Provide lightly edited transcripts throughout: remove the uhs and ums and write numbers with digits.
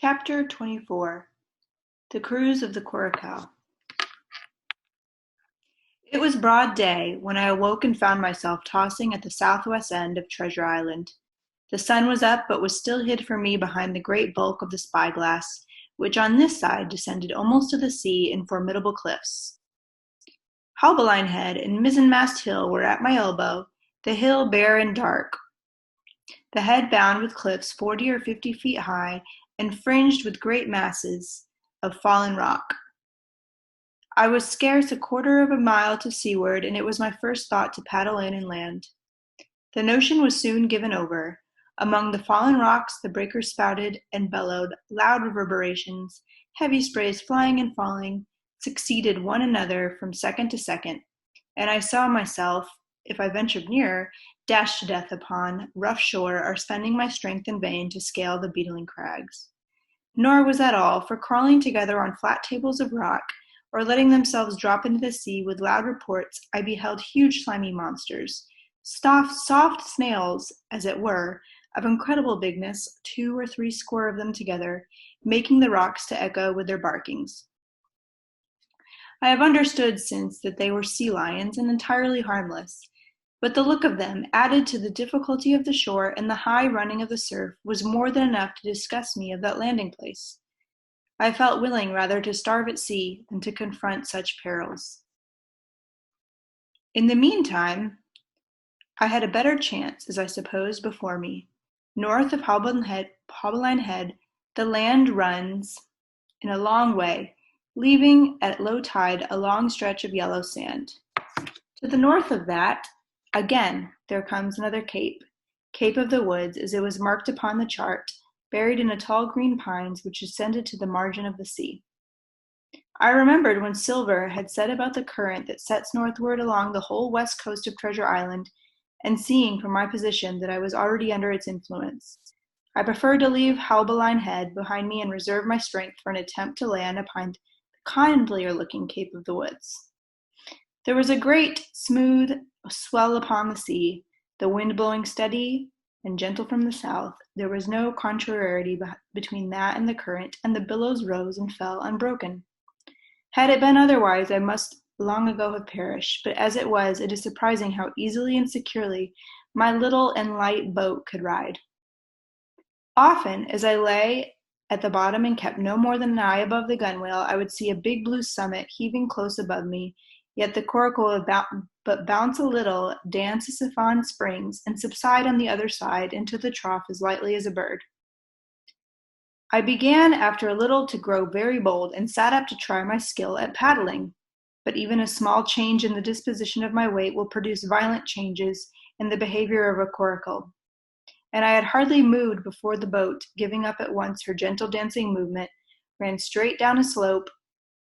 Chapter 24 The Cruise of the Curacao. It was broad day when I awoke and found myself tossing at the southwest end of Treasure Island. The sun was up, but was still hid from me behind the great bulk of the spyglass, which on this side descended almost to the sea in formidable cliffs. Haulbeline Head and Mizzenmast Hill were at my elbow, the hill bare and dark, the head bound with cliffs 40 or 50 feet high and fringed with great masses of fallen rock. I was scarce a quarter of a mile to seaward, and it was my first thought to paddle in and land. The notion was soon given over. Among the fallen rocks the breakers spouted and bellowed, loud reverberations, heavy sprays flying and falling, succeeded one another from second to second, and I saw myself, if I ventured nearer, dashed to death upon rough shore or spending my strength in vain to scale the beetling crags. Nor was that all, for crawling together on flat tables of rock, or letting themselves drop into the sea with loud reports, I beheld huge slimy monsters, soft snails, as it were, of incredible bigness, 2 or 3 score of them together, making the rocks to echo with their barkings. I have understood since that they were sea lions and entirely harmless, but the look of them, added to the difficulty of the shore and the high running of the surf, was more than enough to disgust me of that landing place. I felt willing rather to starve at sea than to confront such perils. In the meantime, I had a better chance, as I supposed, before me. North of Haulbeline Head, the land runs in a long way, leaving at low tide a long stretch of yellow sand. To the north of that, again, there comes another cape, Cape of the Woods, as it was marked upon the chart, buried in a tall green pines which ascended to the margin of the sea. I remembered when Silver had said about the current that sets northward along the whole west coast of Treasure Island, and seeing from my position that I was already under its influence. I preferred to leave Haulbeline Head behind me and reserve my strength for an attempt to land upon the kindlier-looking Cape of the Woods. There was a great, smooth swell upon the sea, the wind blowing steady and gentle from the south. There was no contrariety between that and the current, and the billows rose and fell unbroken. Had it been otherwise, I must long ago have perished, but as it was, it is surprising how easily and securely my little and light boat could ride. Often, as I lay at the bottom and kept no more than an eye above the gunwale, I would see a big blue summit heaving close above me, yet the coracle would but bounce a little, dance as if on springs, and subside on the other side into the trough as lightly as a bird. I began after a little to grow very bold, and sat up to try my skill at paddling. But even a small change in the disposition of my weight will produce violent changes in the behavior of a coracle. And I had hardly moved before the boat, giving up at once her gentle dancing movement, ran straight down a slope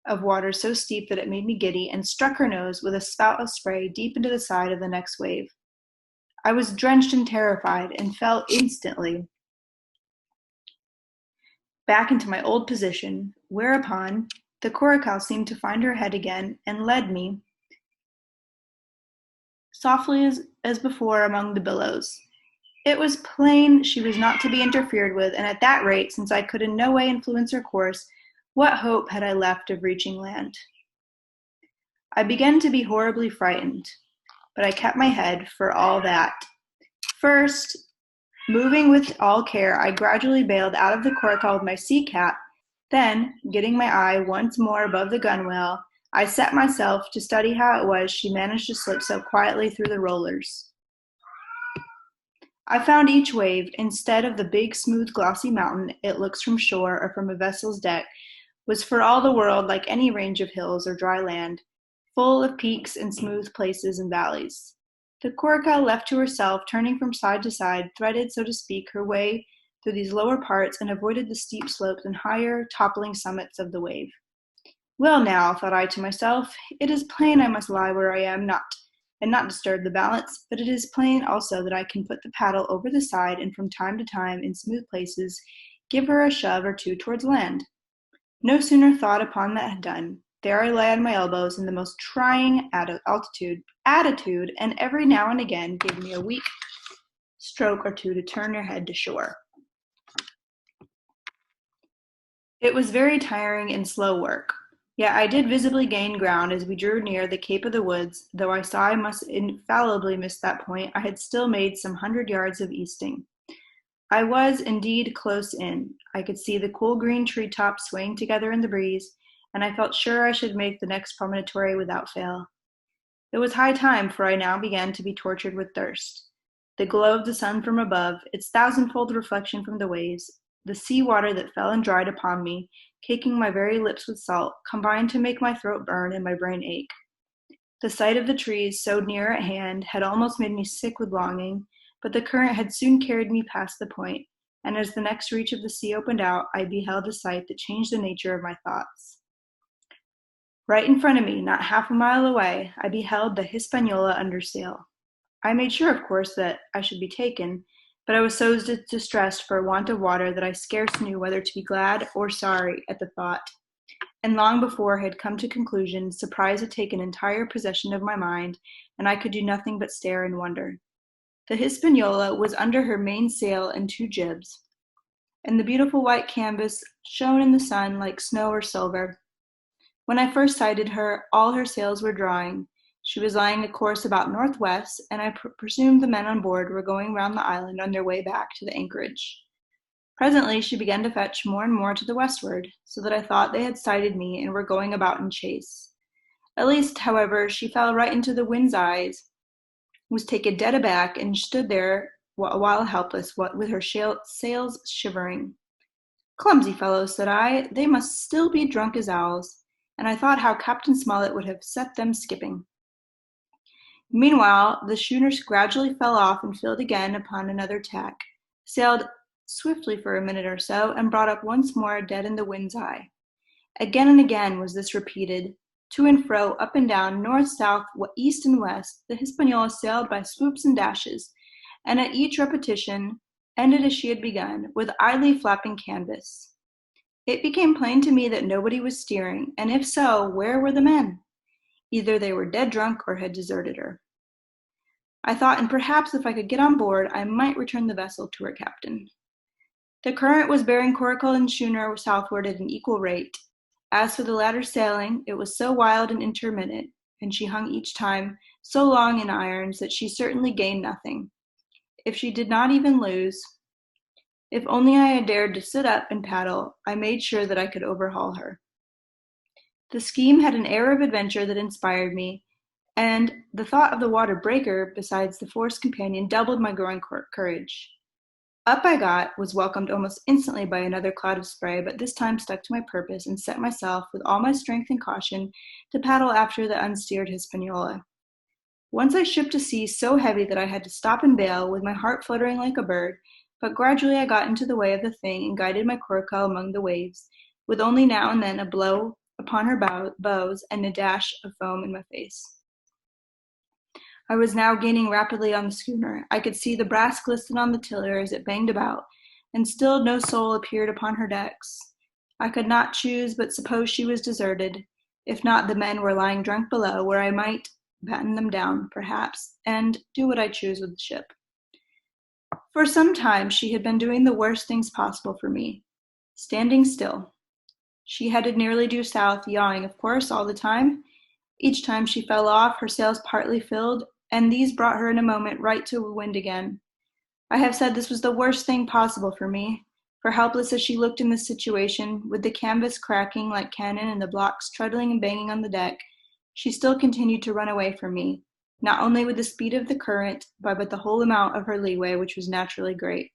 of water so steep that it made me giddy, and struck her nose with a spout of spray deep into the side of the next wave. I was drenched and terrified, and fell instantly back into my old position, whereupon the coracle seemed to find her head again, and led me softly as before among the billows. It was plain she was not to be interfered with, and at that rate, since I could in no way influence her course, what hope had I left of reaching land? I began to be horribly frightened, but I kept my head for all that. First, moving with all care, I gradually bailed out of the coracle with my sea cap. Then, getting my eye once more above the gunwale, I set myself to study how it was she managed to slip so quietly through the rollers. I found each wave, instead of the big, smooth, glossy mountain it looks from shore or from a vessel's deck, was for all the world like any range of hills or dry land, full of peaks and smooth places and valleys. The coracle, left to herself, turning from side to side, threaded, so to speak, her way through these lower parts and avoided the steep slopes and higher, toppling summits of the wave. Well now, thought I to myself, it is plain I must lie where I am, and not disturb the balance, but it is plain also that I can put the paddle over the side and from time to time, in smooth places, give her a shove or two towards land. No sooner thought upon that done. There I lay on my elbows in the most trying attitude, and every now and again gave me a weak stroke or two to turn her head to shore. It was very tiring and slow work. Yet I did visibly gain ground as we drew near the Cape of the Woods, though I saw I must infallibly miss that point. I had still made some 100 yards of easting. I was, indeed, close in. I could see the cool green treetops swaying together in the breeze, and I felt sure I should make the next promontory without fail. It was high time, for I now began to be tortured with thirst. The glow of the sun from above, its thousandfold reflection from the waves, the sea water that fell and dried upon me, caking my very lips with salt, combined to make my throat burn and my brain ache. The sight of the trees, so near at hand, had almost made me sick with longing, but the current had soon carried me past the point, and as the next reach of the sea opened out, I beheld a sight that changed the nature of my thoughts. Right in front of me, not half a mile away, I beheld the Hispaniola under sail. I made sure, of course, that I should be taken, but I was so distressed for want of water that I scarce knew whether to be glad or sorry at the thought, and long before had come to conclusion, surprise had taken entire possession of my mind, and I could do nothing but stare and wonder. The Hispaniola was under her mainsail and two jibs, and the beautiful white canvas shone in the sun like snow or silver. When I first sighted her, all her sails were drawing. She was lying a course about northwest, and I presumed the men on board were going round the island on their way back to the anchorage. Presently she began to fetch more and more to the westward, so that I thought they had sighted me and were going about in chase. At least, however, she fell right into the wind's eyes, was taken dead aback, and stood there a while helpless, with her sails shivering. Clumsy fellows, said I, they must still be drunk as owls, and I thought how Captain Smollett would have set them skipping. Meanwhile, the schooner gradually fell off and filled again upon another tack, sailed swiftly for a minute or so, and brought up once more dead in the wind's eye. Again and again was this repeated. To and fro, up and down, north, south, east, and west, the Hispaniola sailed by swoops and dashes, and at each repetition ended as she had begun, with idly flapping canvas. It became plain to me that nobody was steering, and if so, where were the men? Either they were dead drunk or had deserted her. I thought, and perhaps if I could get on board, I might return the vessel to her captain. The current was bearing coracle and schooner southward at an equal rate. As for the latter's sailing, it was so wild and intermittent, and she hung each time so long in irons that she certainly gained nothing. If she did not even lose, if only I had dared to sit up and paddle, I made sure that I could overhaul her. The scheme had an air of adventure that inspired me, and the thought of the water breaker, besides the forced companion, doubled my growing courage. Up I got, was welcomed almost instantly by another cloud of spray, but this time stuck to my purpose, and set myself, with all my strength and caution, to paddle after the unsteered Hispaniola. Once I shipped a sea so heavy that I had to stop and bail, with my heart fluttering like a bird, but gradually I got into the way of the thing, and guided my coracle among the waves, with only now and then a blow upon her bows, and a dash of foam in my face. I was now gaining rapidly on the schooner. I could see the brass glisten on the tiller as it banged about, and still no soul appeared upon her decks. I could not choose but suppose she was deserted. If not, the men were lying drunk below, where I might batten them down, perhaps, and do what I chose with the ship. For some time she had been doing the worst things possible for me, standing still. She headed nearly due south, yawing, of course, all the time. Each time she fell off, her sails partly filled, and these brought her in a moment right to wind again. I have said this was the worst thing possible for me, for helpless as she looked in this situation, with the canvas cracking like cannon and the blocks trundling and banging on the deck, she still continued to run away from me, not only with the speed of the current, but the whole amount of her leeway, which was naturally great.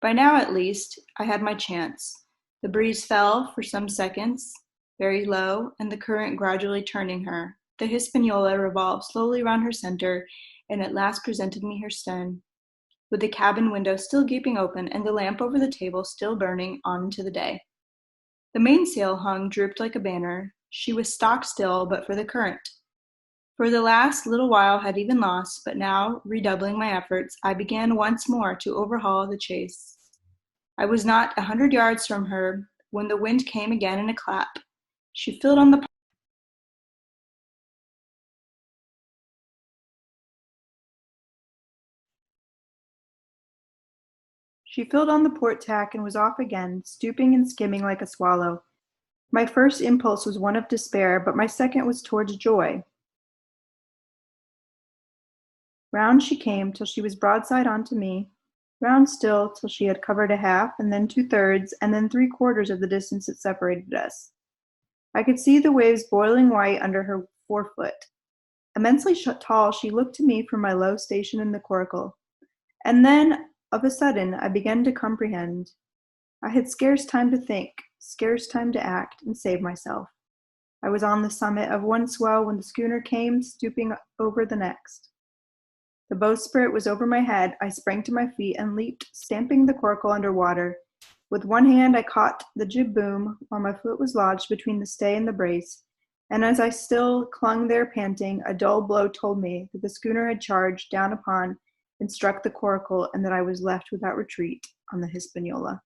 By now, at least, I had my chance. The breeze fell for some seconds, very low, and the current gradually turning her. The Hispaniola revolved slowly round her center, and at last presented me her stern, with the cabin window still gaping open, and the lamp over the table still burning on into the day. The mainsail hung drooped like a banner. She was stock still but for the current. For the last little while had even lost, but now, redoubling my efforts, I began once more to overhaul the chase. I was not 100 yards from her when the wind came again in a clap. She filled on the She filled on the port tack and was off again, stooping and skimming like a swallow. My first impulse was one of despair, but my second was towards joy. Round she came till she was broadside onto me, round still till she had covered a half, and then 2/3, and then 3/4 of the distance that separated us. I could see the waves boiling white under her forefoot. Immensely tall, she looked to me from my low station in the coracle. And then, of a sudden, I began to comprehend. I had scarce time to think, scarce time to act, and save myself. I was on the summit of one swell when the schooner came, stooping over the next. The bowsprit was over my head. I sprang to my feet and leaped, stamping the coracle under water. With one hand I caught the jib boom, while my foot was lodged between the stay and the brace, and as I still clung there panting, a dull blow told me that the schooner had charged down upon and struck the coracle, and that I was left without retreat on the Hispaniola.